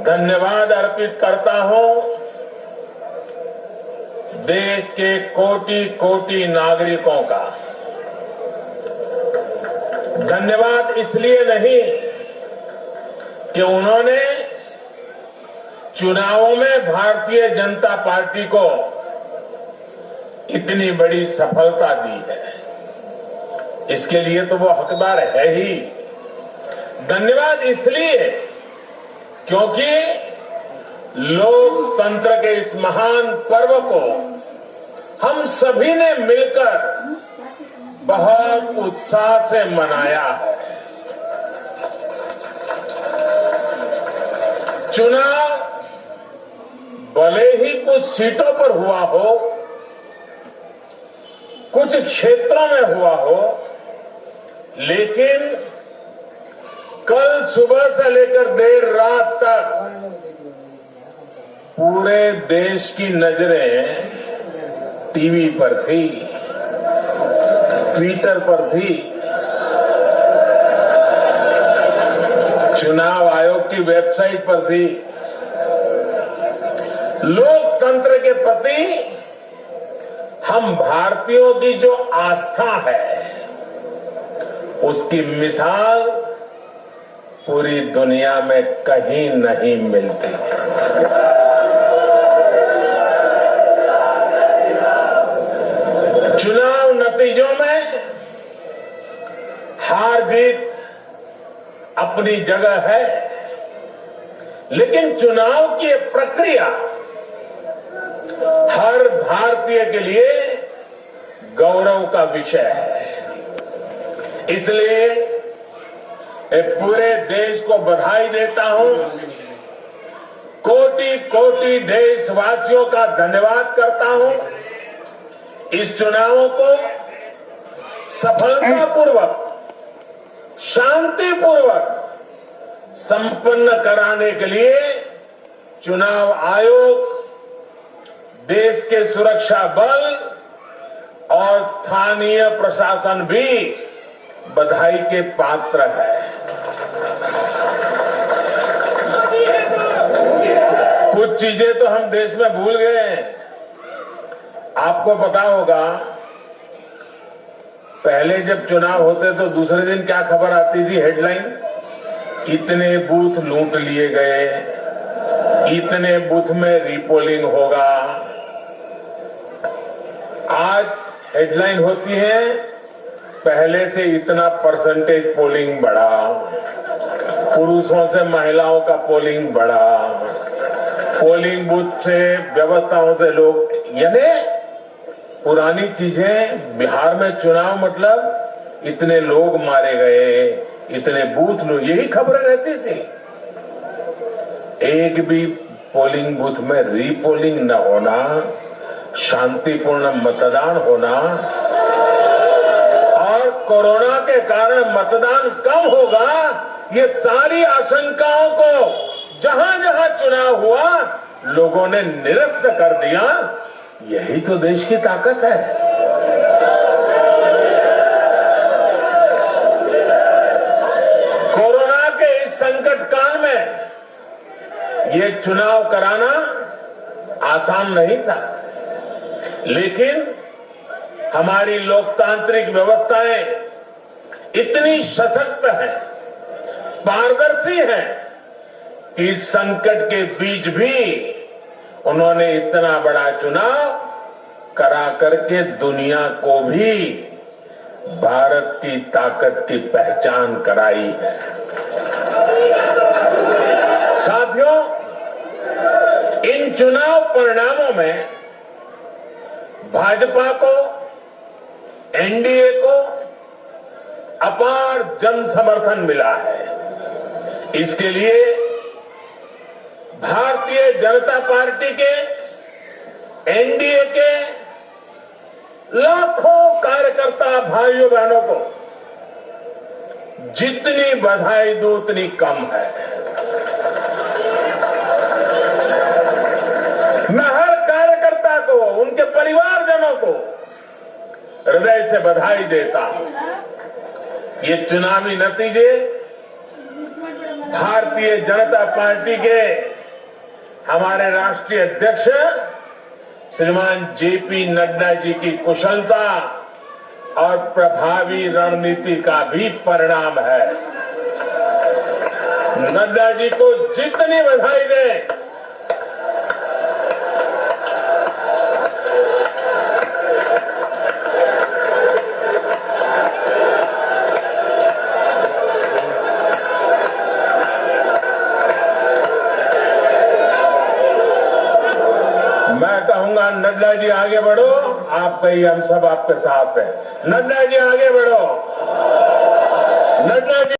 धन्यवाद अर्पित करता हूं देश के कोटि कोटि नागरिकों का। धन्यवाद इसलिए नहीं कि उन्होंने चुनावों में भारतीय जनता पार्टी को इतनी बड़ी सफलता दी है, इसके लिए तो वो हकदार है ही। धन्यवाद इसलिए क्योंकि लोकतंत्र के इस महान पर्व को हम सभी ने मिलकर बहुत उत्साह से मनाया है। चुनाव भले ही कुछ सीटों पर हुआ हो, कुछ क्षेत्रों में हुआ हो, लेकिन कल सुबह से लेकर देर रात तक पूरे देश की नजरें टीवी पर थी, ट्विटर पर थी, चुनाव आयोग की वेबसाइट पर थी। लोकतंत्र के प्रति हम भारतीयों की जो आस्था है, उसकी मिसाल पूरी दुनिया में कहीं नहीं मिलती। चुनाव नतीजों में हार जीत अपनी जगह है, लेकिन चुनाव की प्रक्रिया हर भारतीय के लिए गौरव का विषय है। इसलिए पूरे देश को बधाई देता हूं, कोटि कोटि देशवासियों का धन्यवाद करता हूं। इस चुनावों को सफलतापूर्वक, शांतिपूर्वक संपन्न कराने के लिए चुनाव आयोग, देश के सुरक्षा बल और स्थानीय प्रशासन भी बधाई के पात्र है। कुछ चीजें तो हम देश में भूल गए हैं। आपको पता होगा, पहले जब चुनाव होते तो दूसरे दिन क्या खबर आती थी, हेडलाइन, इतने बूथ लूट लिए गए, इतने बूथ में रीपोलिंग होगा। आज हेडलाइन होती है, पहले से इतना परसेंटेज पोलिंग बढ़ा, पुरुषों से महिलाओं का पोलिंग बढ़ा, पोलिंग बूथ से व्यवस्थाओं से लोग, यानी पुरानी चीजें। बिहार में चुनाव मतलब इतने लोग मारे गए, इतने बूथ लोग, यही खबरें रहती थी। एक भी पोलिंग बूथ में रीपोलिंग न होना, शांतिपूर्ण मतदान होना और कोरोना के कारण मतदान कम होगा, ये सारी आशंकाओं को जहां जहां चुनाव हुआ लोगों ने निरस्त कर दिया। यही तो देश की ताकत है। कोरोना के इस संकट काल में ये चुनाव कराना आसान नहीं था, लेकिन हमारी लोकतांत्रिक व्यवस्थाएं इतनी सशक्त हैं, पारदर्शी हैं कि इस संकट के बीच भी उन्होंने इतना बड़ा चुनाव करा करके दुनिया को भी भारत की ताकत की पहचान कराई है। साथियों, इन चुनाव परिणामों में भाजपा को, एनडीए को अपार जन समर्थन मिला है। इसके लिए भारतीय जनता पार्टी के, एनडीए के लाखों कार्यकर्ता भाइयों बहनों को जितनी बधाई दूं उतनी कम है। मैं हर कार्यकर्ता को, उनके परिवारजनों को हृदय से बधाई देता हूं। ये चुनावी नतीजे भारतीय जनता पार्टी के हमारे राष्ट्रीय अध्यक्ष श्रीमान जेपी नड्डा जी की कुशलता और प्रभावी रणनीति का भी परिणाम है। नड्डा जी को जितनी बधाई दें, मैं कहूंगा नड्डा जी आगे बढ़ो, आप कहिए हम सब आपके साथ हैं। नड्डा जी आगे बढ़ो, नड्डा जी